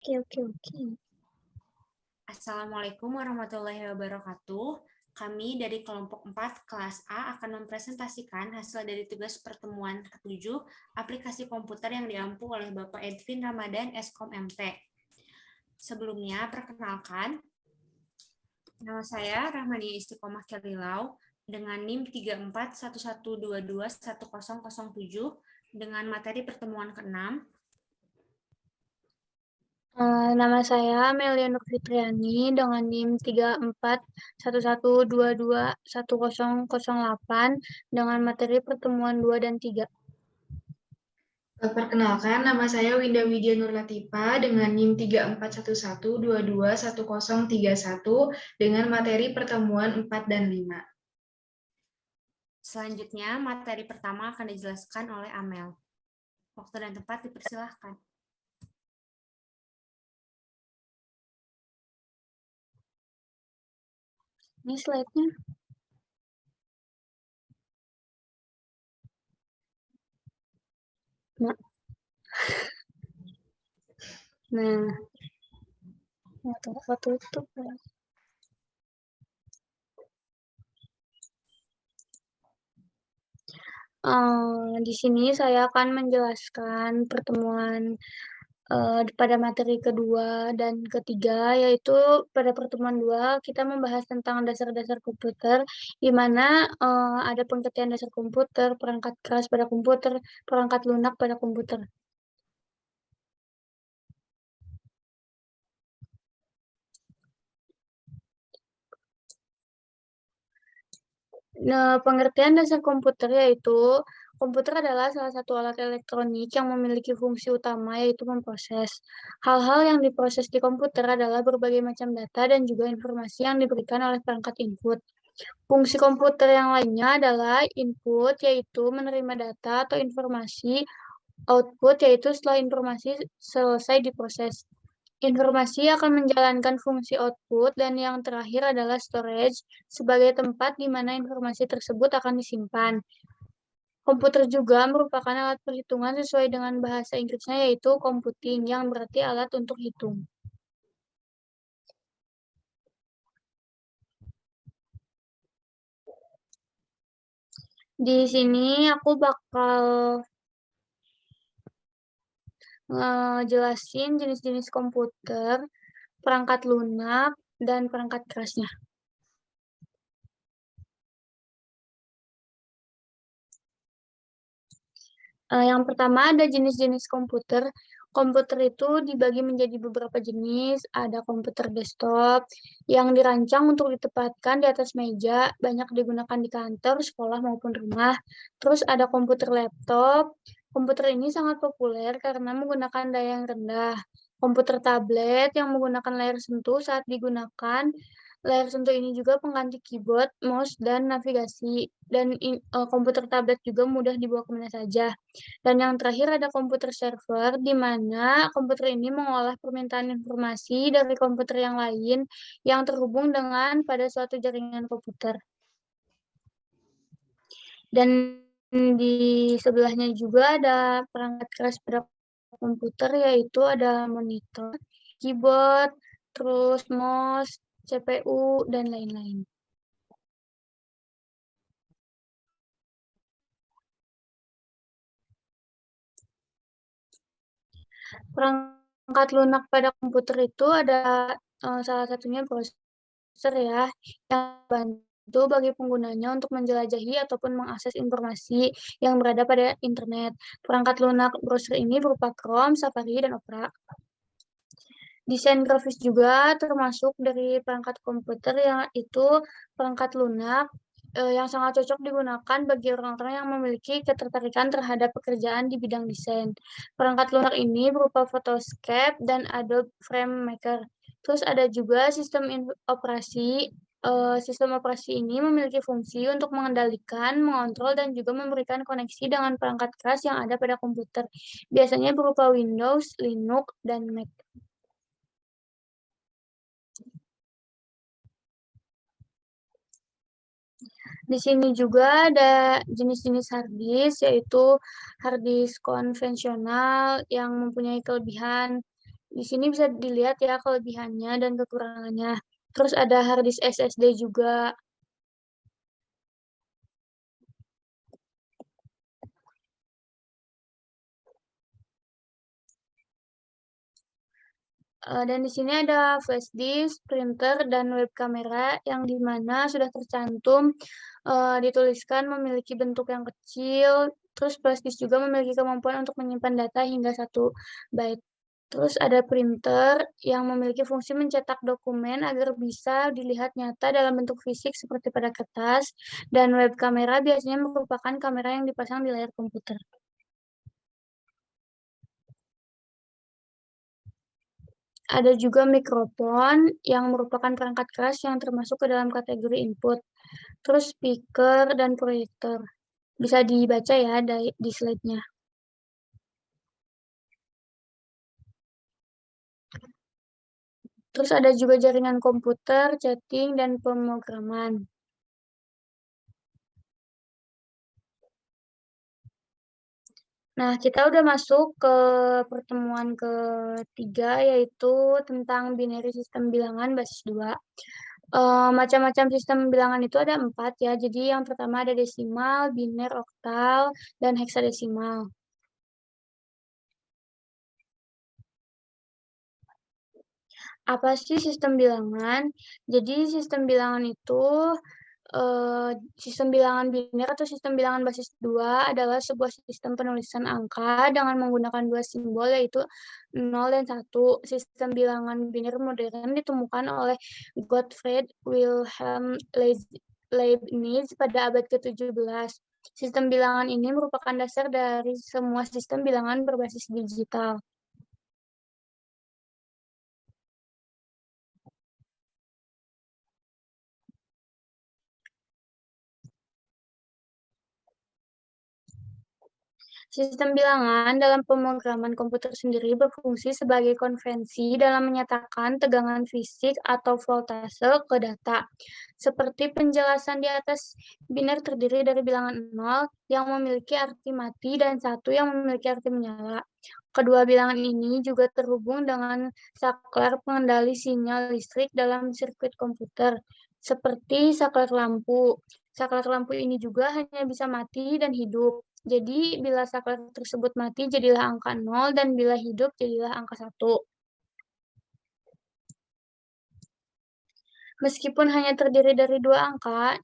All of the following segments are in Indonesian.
Oke. Assalamualaikum warahmatullahi wabarakatuh. Kami dari kelompok 4 kelas A akan mempresentasikan hasil dari tugas pertemuan ke-7 aplikasi komputer yang diampu oleh Bapak Edwin Ramadan Eskom MT. Sebelumnya, perkenalkan, nama saya Rahmania Istiqomah Kerilau dengan NIM 3411221007 dengan materi pertemuan ke-6. Nama saya Melia Nur Fitriani dengan NIM 3411221008 dengan materi pertemuan 2 dan 3. Perkenalkan, nama saya Winda Widya Nur Latifa dengan NIM 3411221031 dengan materi pertemuan 4 dan 5. Selanjutnya, materi pertama akan dijelaskan oleh Amel. Waktu dan tempat dipersilahkan. Ini slide-nya. Nah, apa tutup ya. Di sini saya akan menjelaskan pertemuan pada materi kedua dan ketiga, yaitu pada pertemuan 2 kita membahas tentang dasar-dasar komputer, di mana ada pengertian dasar komputer, perangkat keras pada komputer, perangkat lunak pada komputer. Nah, pengertian dasar komputer yaitu komputer adalah salah satu alat elektronik yang memiliki fungsi utama yaitu memproses. Hal-hal yang diproses di komputer adalah berbagai macam data dan juga informasi yang diberikan oleh perangkat input. Fungsi komputer yang lainnya adalah input yaitu menerima data atau informasi, output yaitu setelah informasi selesai diproses. Informasi akan menjalankan fungsi output dan yang terakhir adalah storage sebagai tempat di mana informasi tersebut akan disimpan. Komputer juga merupakan alat perhitungan sesuai dengan bahasa Inggrisnya yaitu computing yang berarti alat untuk hitung. Di sini aku bakal jelasin jenis-jenis komputer, perangkat lunak, dan perangkat kerasnya. Yang pertama ada jenis-jenis komputer. Komputer itu dibagi menjadi beberapa jenis. Ada komputer desktop yang dirancang untuk ditempatkan di atas meja, banyak digunakan di kantor, sekolah maupun rumah. Terus ada komputer laptop. Komputer ini sangat populer karena menggunakan daya yang rendah. Komputer tablet yang menggunakan layar sentuh saat digunakan. Layar sentuh ini juga pengganti keyboard, mouse, dan navigasi. Dan komputer tablet juga mudah dibawa kemana saja. Dan yang terakhir ada komputer server, di mana komputer ini mengolah permintaan informasi dari komputer yang lain yang terhubung dengan pada suatu jaringan komputer. Dan di sebelahnya juga ada perangkat keras pada komputer, yaitu ada monitor, keyboard, terus mouse, CPU, dan lain-lain. Perangkat lunak pada komputer itu ada salah satunya browser ya, yang bantu bagi penggunanya untuk menjelajahi ataupun mengakses informasi yang berada pada internet. Perangkat lunak browser ini berupa Chrome, Safari, dan Opera. Desain grafis juga termasuk dari perangkat komputer yang itu perangkat lunak yang sangat cocok digunakan bagi orang-orang yang memiliki ketertarikan terhadap pekerjaan di bidang desain. Perangkat lunak ini berupa Photoshop dan Adobe FrameMaker. Terus ada juga sistem operasi. Sistem operasi ini memiliki fungsi untuk mengendalikan, mengontrol, dan juga memberikan koneksi dengan perangkat keras yang ada pada komputer. Biasanya berupa Windows, Linux, dan Mac. Di sini juga ada jenis-jenis harddisk, yaitu harddisk konvensional yang mempunyai kelebihan Di sini bisa dilihat ya kelebihannya dan kekurangannya. Terus ada hard disk SSD juga. Dan di sini ada flash disk, printer, dan web kamera yang di mana sudah tercantum dituliskan memiliki bentuk yang kecil. Terus flash disk juga memiliki kemampuan untuk menyimpan data hingga 1 byte. Terus ada printer yang memiliki fungsi mencetak dokumen agar bisa dilihat nyata dalam bentuk fisik seperti pada kertas. Dan web kamera biasanya merupakan kamera yang dipasang di layar komputer. Ada juga mikrofon yang merupakan perangkat keras yang termasuk ke dalam kategori input. Terus speaker dan proyektor. Bisa dibaca ya di slide-nya. Terus ada juga jaringan komputer, chatting, dan pemrograman. Nah, kita udah masuk ke pertemuan ketiga, yaitu tentang binary sistem bilangan basis 2. Macam-macam sistem bilangan itu ada 4 ya. Jadi yang pertama ada desimal, biner, oktal, dan heksadesimal. Apa sih sistem bilangan? Jadi sistem bilangan itu sistem bilangan biner atau sistem bilangan basis 2 adalah sebuah sistem penulisan angka dengan menggunakan 2 simbol yaitu 0 dan 1. Sistem bilangan biner modern ditemukan oleh Gottfried Wilhelm Leibniz pada abad ke-17. Sistem bilangan ini merupakan dasar dari semua sistem bilangan berbasis digital. Sistem bilangan dalam pemrograman komputer sendiri berfungsi sebagai konvensi dalam menyatakan tegangan fisik atau voltase ke data. Seperti penjelasan di atas, biner terdiri dari bilangan 0 yang memiliki arti mati dan 1 yang memiliki arti menyala. Kedua bilangan ini juga terhubung dengan saklar pengendali sinyal listrik dalam sirkuit komputer, seperti saklar lampu. Saklar lampu ini juga hanya bisa mati dan hidup. Jadi, bila saklar tersebut mati, jadilah angka 0, dan bila hidup, jadilah angka 1. Meskipun hanya terdiri dari 2 angka,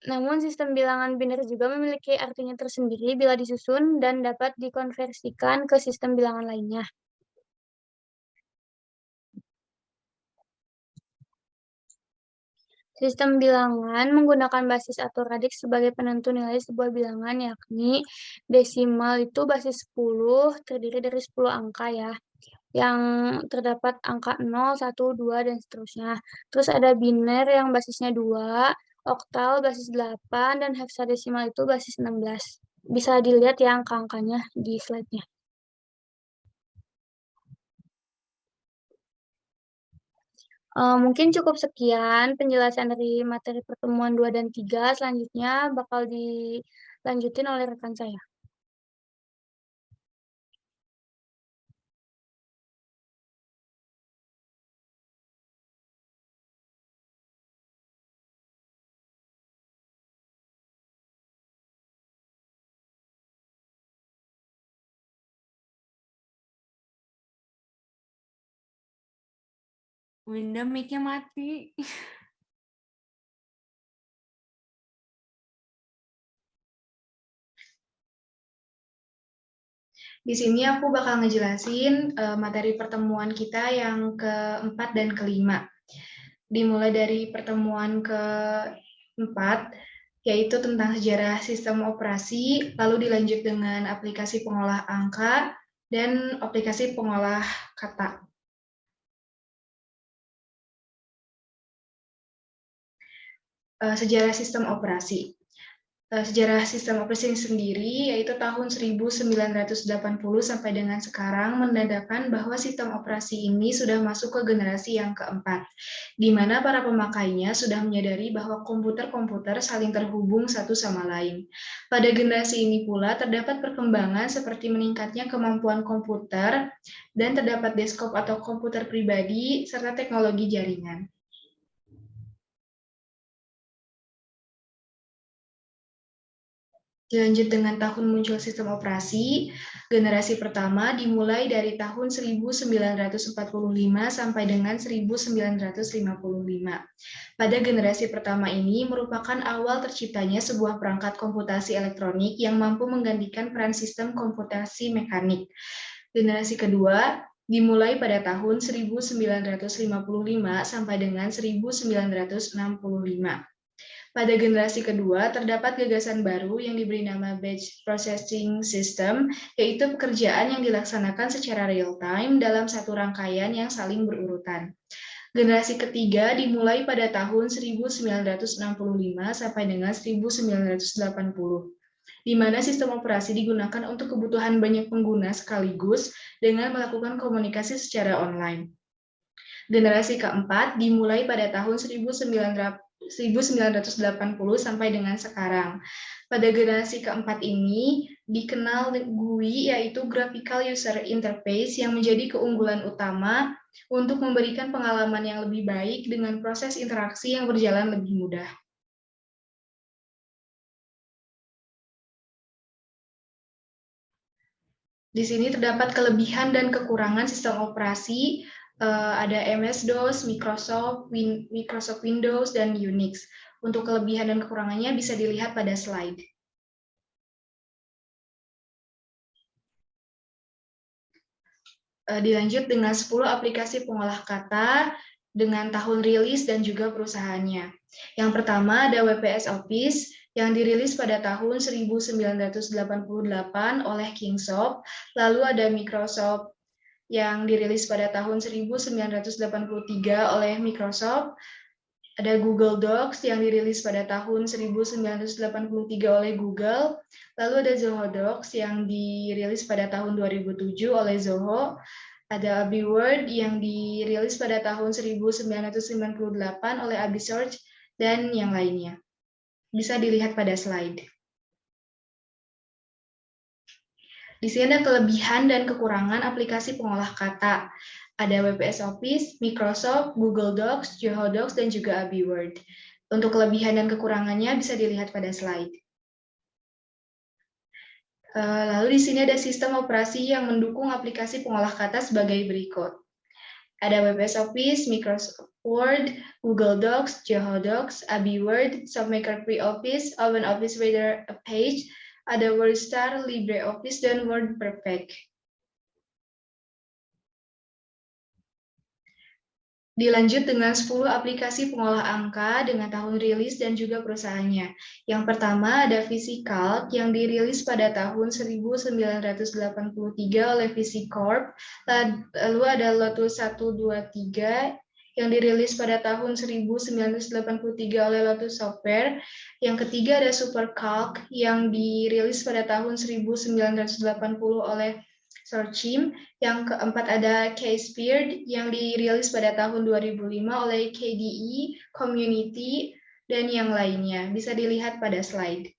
namun sistem bilangan biner juga memiliki artinya tersendiri bila disusun dan dapat dikonversikan ke sistem bilangan lainnya. Sistem bilangan menggunakan basis atau radix sebagai penentu nilai sebuah bilangan, yakni desimal itu basis 10, terdiri dari 10 angka ya, yang terdapat angka 0, 1, 2, dan seterusnya. Terus ada biner yang basisnya 2, oktal basis 8, dan heksadesimal itu basis 16. Bisa dilihat ya angka-angkanya di slide-nya. Mungkin cukup sekian penjelasan dari materi pertemuan 2 dan 3. Selanjutnya bakal dilanjutin oleh rekan saya. Winda mic-nya mati. Di sini aku bakal ngejelasin materi pertemuan kita yang keempat dan kelima. Dimulai dari pertemuan keempat, yaitu tentang sejarah sistem operasi, lalu dilanjut dengan aplikasi pengolah angka, dan aplikasi pengolah kata. Sejarah sistem operasi. sejarah sistem operasi sendiri, yaitu tahun 1980 sampai dengan sekarang, menandakan bahwa sistem operasi ini sudah masuk ke generasi yang keempat, di mana para pemakainya sudah menyadari bahwa komputer-komputer saling terhubung satu sama lain. Pada generasi ini pula terdapat perkembangan seperti meningkatnya kemampuan komputer, dan terdapat desktop atau komputer pribadi, serta teknologi jaringan. Dilanjut dengan tahun muncul sistem operasi, generasi pertama dimulai dari tahun 1945 sampai dengan 1955. Pada generasi pertama ini merupakan awal terciptanya sebuah perangkat komputasi elektronik yang mampu menggantikan peran sistem komputasi mekanik. Generasi kedua dimulai pada tahun 1955 sampai dengan 1965. Pada generasi kedua, terdapat gagasan baru yang diberi nama Batch Processing System, yaitu pekerjaan yang dilaksanakan secara real-time dalam satu rangkaian yang saling berurutan. Generasi ketiga dimulai pada tahun 1965 sampai dengan 1980, di mana sistem operasi digunakan untuk kebutuhan banyak pengguna sekaligus dengan melakukan komunikasi secara online. Generasi keempat dimulai pada tahun 1980 sampai dengan sekarang. Pada generasi keempat ini dikenal GUI, yaitu Graphical User Interface, yang menjadi keunggulan utama untuk memberikan pengalaman yang lebih baik dengan proses interaksi yang berjalan lebih mudah. Di sini terdapat kelebihan dan kekurangan sistem operasi, ada MS-DOS, Microsoft Windows, dan Unix. Untuk kelebihan dan kekurangannya bisa dilihat pada slide. Dilanjut dengan 10 aplikasi pengolah kata dengan tahun rilis dan juga perusahaannya. Yang pertama ada WPS Office yang dirilis pada tahun 1988 oleh Kingsoft, lalu ada Microsoft yang dirilis pada tahun 1983 oleh Microsoft, ada Google Docs yang dirilis pada tahun 1983 oleh Google, lalu ada Zoho Docs yang dirilis pada tahun 2007 oleh Zoho, ada AbiWord yang dirilis pada tahun 1998 oleh AbiSearch, dan yang lainnya. Bisa dilihat pada slide. Di sini ada kelebihan dan kekurangan aplikasi pengolah kata. Ada WPS Office, Microsoft, Google Docs, Zoho Docs, dan juga AbiWord. Untuk kelebihan dan kekurangannya bisa dilihat pada slide. Lalu di sini ada sistem operasi yang mendukung aplikasi pengolah kata sebagai berikut. Ada WPS Office, Microsoft Word, Google Docs, Zoho Docs, AbiWord, SoftMaker Pre-Office, OpenOffice Reader Page, ada WordStar, LibreOffice, dan WordPerfect. Dilanjut dengan 10 aplikasi pengolah angka dengan tahun rilis dan juga perusahaannya. Yang pertama ada VisiCalc yang dirilis pada tahun 1983 oleh VisiCorp, lalu ada Lotus 123 yang dirilis pada tahun 1983 oleh Lotus Software. Yang ketiga ada SuperCalc yang dirilis pada tahun 1980 oleh Searchim. Yang keempat ada Kspeed yang dirilis pada tahun 2005 oleh KDE Community, dan yang lainnya. Bisa dilihat pada slide.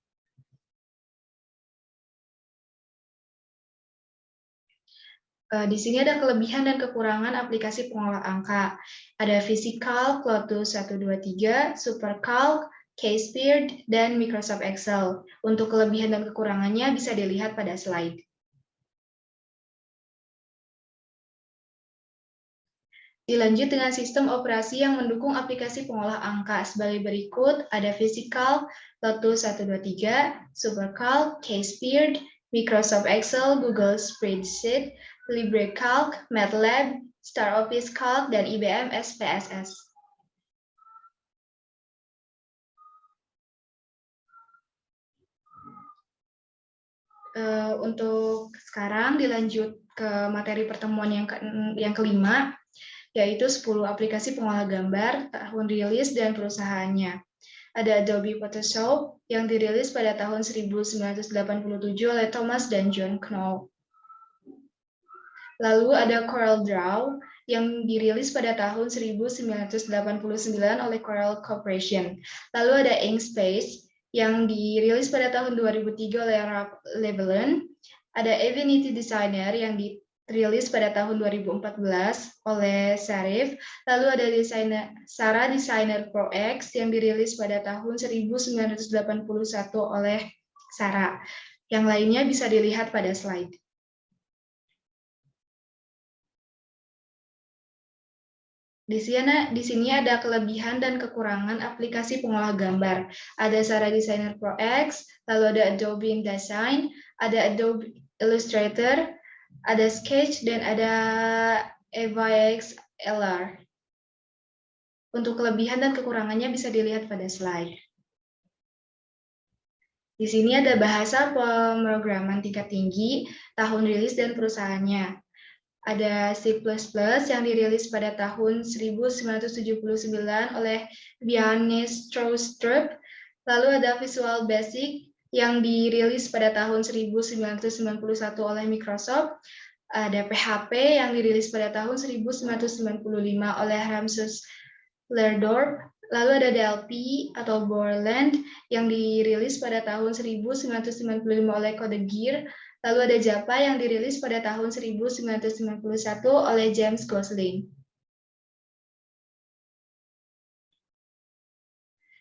Di sini ada kelebihan dan kekurangan aplikasi pengolah angka. Ada VisiCalc, Lotus 123, SuperCalc, Kspeed, dan Microsoft Excel. Untuk kelebihan dan kekurangannya bisa dilihat pada slide. Dilanjut dengan sistem operasi yang mendukung aplikasi pengolah angka sebagai berikut. Ada VisiCalc, Lotus 123, SuperCalc, Kspeed, Microsoft Excel, Google Spreadsheet, LibreCalc, MATLAB, StarOffice Calc, dan IBM SPSS. Untuk sekarang dilanjut ke materi pertemuan yang kelima, yaitu 10 aplikasi pengolah gambar, tahun rilis, dan perusahaannya. Ada Adobe Photoshop yang dirilis pada tahun 1987 oleh Thomas dan John Knoll. Lalu ada CorelDRAW yang dirilis pada tahun 1989 oleh Corel Corporation. Lalu ada Inkscape yang dirilis pada tahun 2003 oleh Ralph Levelin. Ada Affinity Designer yang dirilis pada tahun 2014 oleh Serif. Lalu ada Sara Designer Pro X yang dirilis pada tahun 1981 oleh Sara. Yang lainnya bisa dilihat pada slide. Di sini ada kelebihan dan kekurangan aplikasi pengolah gambar. Ada Sara Designer Pro X, lalu ada Adobe InDesign, ada Adobe Illustrator, ada Sketch, dan ada AVX LR. Untuk kelebihan dan kekurangannya bisa dilihat pada slide. Di sini ada bahasa pemrograman tingkat tinggi, tahun rilis dan perusahaannya. Ada C++ yang dirilis pada tahun 1979 oleh Bjarne Stroustrup. Lalu ada Visual Basic yang dirilis pada tahun 1991 oleh Microsoft. Ada PHP yang dirilis pada tahun 1995 oleh Ramses Lerdorp. Lalu ada DLP atau Borland yang dirilis pada tahun 1995 oleh Code Geass. Lalu ada Java yang dirilis pada tahun 1991 oleh James Gosling.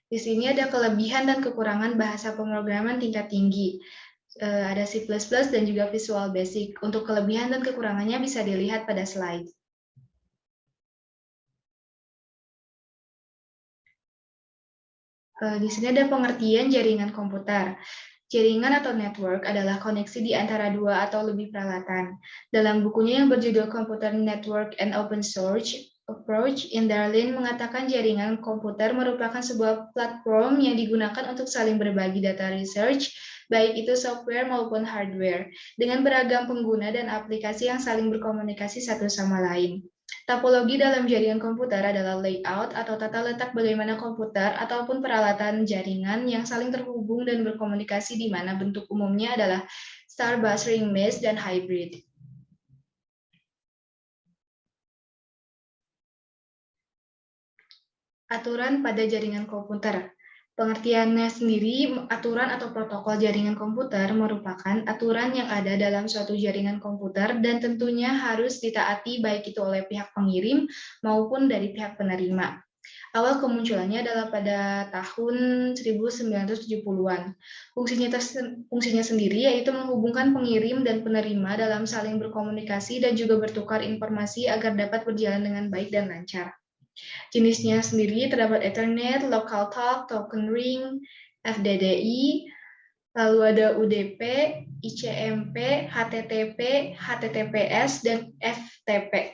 Di sini ada kelebihan dan kekurangan bahasa pemrograman tingkat tinggi. Ada C++ dan juga Visual Basic. Untuk kelebihan dan kekurangannya bisa dilihat pada slide. Di sini ada pengertian jaringan komputer. Jaringan atau network adalah koneksi di antara dua atau lebih peralatan. Dalam bukunya yang berjudul Computer Network and Open Source Approach, Inderlin mengatakan jaringan komputer merupakan sebuah platform yang digunakan untuk saling berbagi data research, baik itu software maupun hardware, dengan beragam pengguna dan aplikasi yang saling berkomunikasi satu sama lain. Topologi dalam jaringan komputer adalah layout atau tata letak bagaimana komputer ataupun peralatan jaringan yang saling terhubung dan berkomunikasi di mana bentuk umumnya adalah star bus ring mesh dan hybrid. Aturan pada jaringan komputer. Pengertiannya sendiri, aturan atau protokol jaringan komputer merupakan aturan yang ada dalam suatu jaringan komputer dan tentunya harus ditaati baik itu oleh pihak pengirim maupun dari pihak penerima. Awal kemunculannya adalah pada tahun 1970-an. Fungsinya sendiri yaitu menghubungkan pengirim dan penerima dalam saling berkomunikasi dan juga bertukar informasi agar dapat berjalan dengan baik dan lancar. Jenisnya sendiri terdapat Ethernet, Local Talk, Token Ring, FDDI, lalu ada UDP, ICMP, HTTP, HTTPS, dan FTP.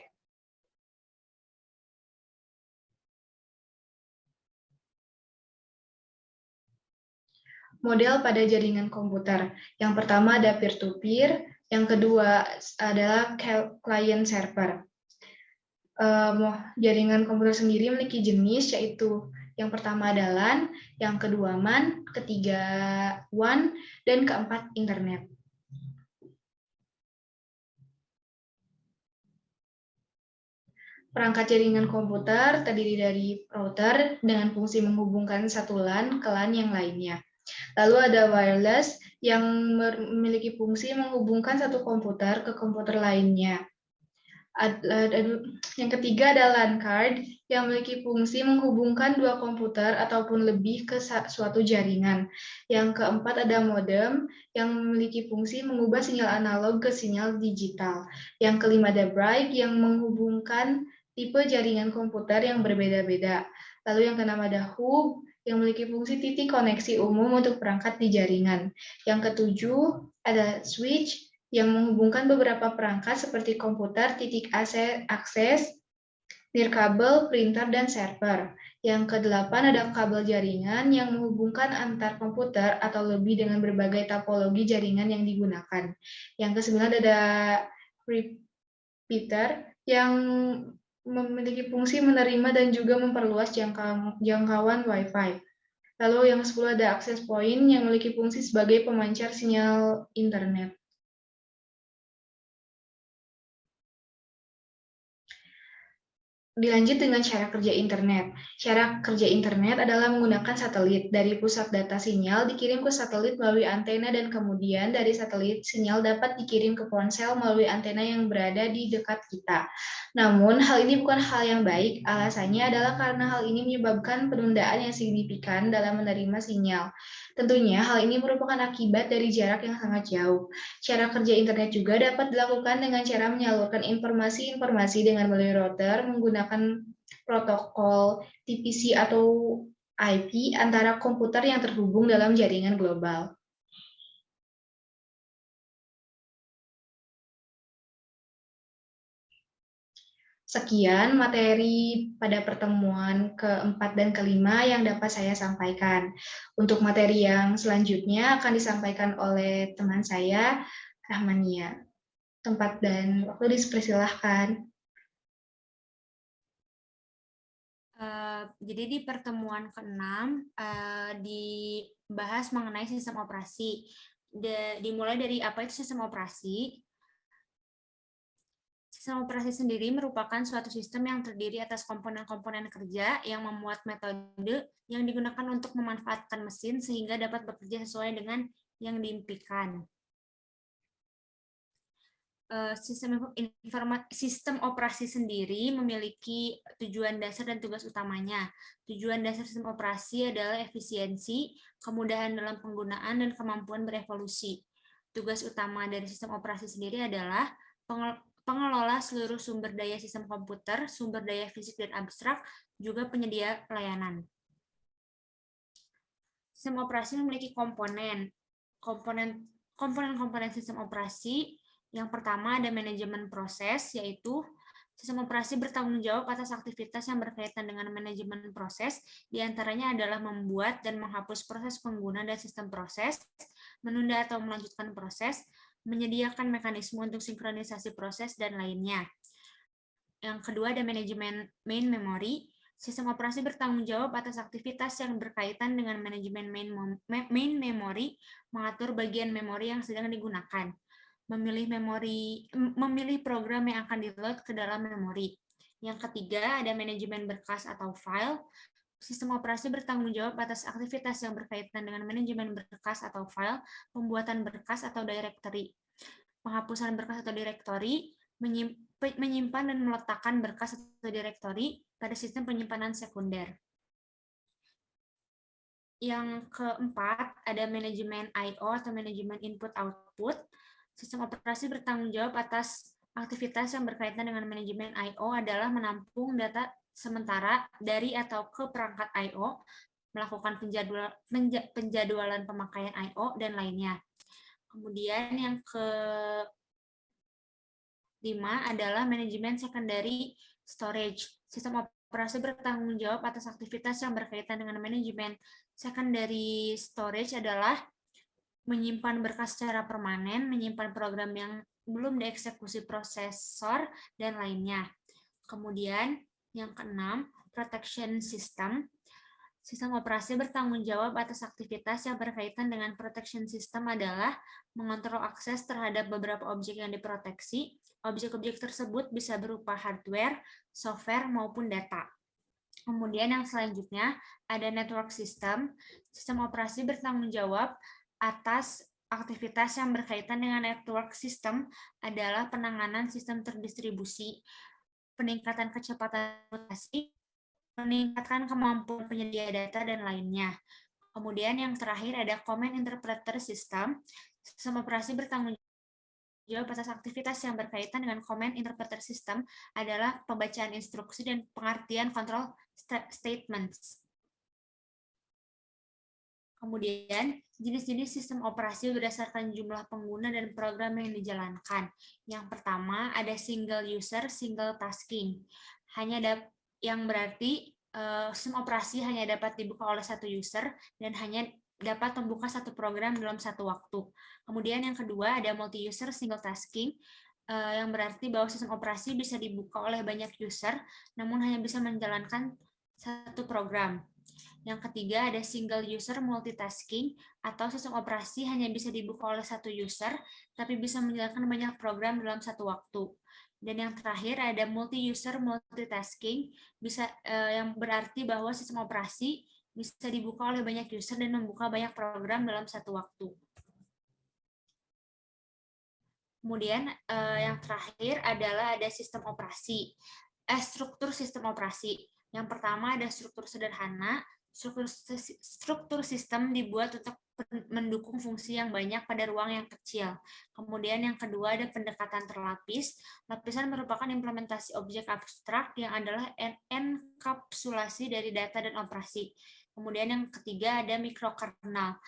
Model pada jaringan komputer. Yang pertama ada peer-to-peer, yang kedua adalah client-server. Jaringan komputer sendiri memiliki jenis yaitu yang pertama ada LAN, yang kedua MAN, ketiga WAN, dan keempat internet. Perangkat jaringan komputer terdiri dari router dengan fungsi menghubungkan satu LAN ke LAN yang lainnya. Lalu ada wireless yang memiliki fungsi menghubungkan satu komputer ke komputer lainnya. Yang ketiga ada LAN card yang memiliki fungsi menghubungkan dua komputer ataupun lebih ke suatu jaringan. Yang keempat ada modem yang memiliki fungsi mengubah sinyal analog ke sinyal digital. Yang kelima ada brick yang menghubungkan tipe jaringan komputer yang berbeda-beda. Lalu yang keenam ada hub yang memiliki fungsi titik koneksi umum untuk perangkat di jaringan. Yang ketujuh ada switch yang menghubungkan beberapa perangkat seperti komputer, titik akses, nirkabel, printer, dan server. Yang kedelapan ada kabel jaringan yang menghubungkan antar komputer atau lebih dengan berbagai topologi jaringan yang digunakan. Yang kesembilan ada repeater yang memiliki fungsi menerima dan juga memperluas jangkauan Wi-Fi. Lalu yang 10 ada access point yang memiliki fungsi sebagai pemancar sinyal internet. Dilanjut dengan cara kerja internet. Cara kerja internet adalah menggunakan satelit. Dari pusat data sinyal dikirim ke satelit melalui antena dan kemudian dari satelit sinyal dapat dikirim ke ponsel melalui antena yang berada di dekat kita. Namun, hal ini bukan hal yang baik. Alasannya adalah karena hal ini menyebabkan penundaan yang signifikan dalam menerima sinyal. Tentunya, hal ini merupakan akibat dari jarak yang sangat jauh. Cara kerja internet juga dapat dilakukan dengan cara menyalurkan informasi-informasi dengan melalui router menggunakan protokol TPC atau IP antara komputer yang terhubung dalam jaringan global. Sekian materi pada pertemuan keempat dan kelima yang dapat saya sampaikan. Untuk materi yang selanjutnya akan disampaikan oleh teman saya, Rahmania. Tempat dan waktu dipersilahkan. Jadi di pertemuan ke-6 dibahas mengenai sistem operasi. Dimulai dari apa itu sistem operasi. Sistem operasi sendiri merupakan suatu sistem yang terdiri atas komponen-komponen kerja yang memuat metode yang digunakan untuk memanfaatkan mesin sehingga dapat bekerja sesuai dengan yang diimpikan. Sistem operasi sendiri memiliki tujuan dasar dan tugas utamanya. Tujuan dasar sistem operasi adalah efisiensi, kemudahan dalam penggunaan, dan kemampuan berevolusi. Tugas utama dari sistem operasi sendiri adalah pengelola seluruh sumber daya sistem komputer, sumber daya fisik dan abstrak, juga penyedia layanan. Sistem operasi memiliki komponen sistem operasi. Yang pertama ada manajemen proses, yaitu sistem operasi bertanggung jawab atas aktivitas yang berkaitan dengan manajemen proses, diantaranya adalah membuat dan menghapus proses pengguna dan sistem proses, menunda atau melanjutkan proses, menyediakan mekanisme untuk sinkronisasi proses, dan lainnya. Yang kedua ada manajemen main memory. Sistem operasi bertanggung jawab atas aktivitas yang berkaitan dengan manajemen main memory, mengatur bagian memori yang sedang digunakan, memilih program yang akan di-load ke dalam memori. Yang ketiga, ada manajemen berkas atau file. Sistem operasi bertanggung jawab atas aktivitas yang berkaitan dengan manajemen berkas atau file, pembuatan berkas atau directory, penghapusan berkas atau directory, menyimpan dan meletakkan berkas atau directory pada sistem penyimpanan sekunder. Yang keempat, ada manajemen I/O atau manajemen input-output. Sistem operasi bertanggung jawab atas aktivitas yang berkaitan dengan manajemen I/O adalah menampung data sementara dari atau ke perangkat I/O, melakukan penjadwalan pemakaian I/O, dan lainnya. Kemudian yang kelima adalah manajemen secondary storage. Sistem operasi bertanggung jawab atas aktivitas yang berkaitan dengan manajemen secondary storage adalah menyimpan berkas secara permanen, menyimpan program yang belum dieksekusi prosesor, dan lainnya. Kemudian yang keenam, protection system. Sistem operasi bertanggung jawab atas aktivitas yang berkaitan dengan protection system adalah mengontrol akses terhadap beberapa objek yang diproteksi. Objek-objek tersebut bisa berupa hardware, software, maupun data. Kemudian yang selanjutnya ada network system. Sistem operasi bertanggung jawab atas aktivitas yang berkaitan dengan network system adalah penanganan sistem terdistribusi, peningkatan kecepatan komputasi, meningkatkan kemampuan penyedia data, dan lainnya. Kemudian yang terakhir ada command interpreter system. Sistem operasi bertanggung jawab atas aktivitas yang berkaitan dengan command interpreter system adalah pembacaan instruksi dan pengertian control statements. Kemudian, jenis-jenis sistem operasi berdasarkan jumlah pengguna dan program yang dijalankan. Yang pertama, ada single user, single tasking. Yang berarti sistem operasi hanya dapat dibuka oleh satu user dan hanya dapat membuka satu program dalam satu waktu. Kemudian yang kedua, ada multi-user, single tasking, yang berarti bahwa sistem operasi bisa dibuka oleh banyak user, namun hanya bisa menjalankan satu program. Yang ketiga ada single user multitasking, atau sistem operasi hanya bisa dibuka oleh satu user, tapi bisa menjalankan banyak program dalam satu waktu. Dan yang terakhir ada multi-user multitasking, yang berarti bahwa sistem operasi bisa dibuka oleh banyak user dan membuka banyak program dalam satu waktu. Kemudian yang terakhir adalah ada sistem operasi, struktur sistem operasi. Yang pertama ada struktur sederhana. Struktur sistem dibuat untuk mendukung fungsi yang banyak pada ruang yang kecil. Kemudian yang kedua ada pendekatan terlapis. Lapisan merupakan implementasi objek abstrak yang adalah enkapsulasi dari data dan operasi. Kemudian yang ketiga ada mikrokernel.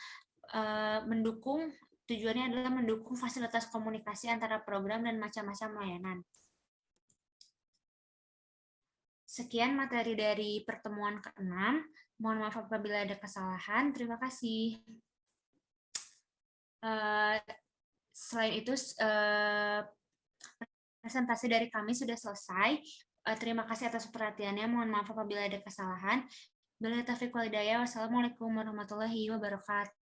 Tujuannya adalah mendukung fasilitas komunikasi antara program dan macam-macam layanan. Sekian materi dari pertemuan ke-6. Mohon maaf apabila ada kesalahan. Terima kasih. Selain itu, presentasi dari kami sudah selesai. Terima kasih atas perhatiannya. Mohon maaf apabila ada kesalahan. Wassalamualaikum warahmatullahi wabarakatuh.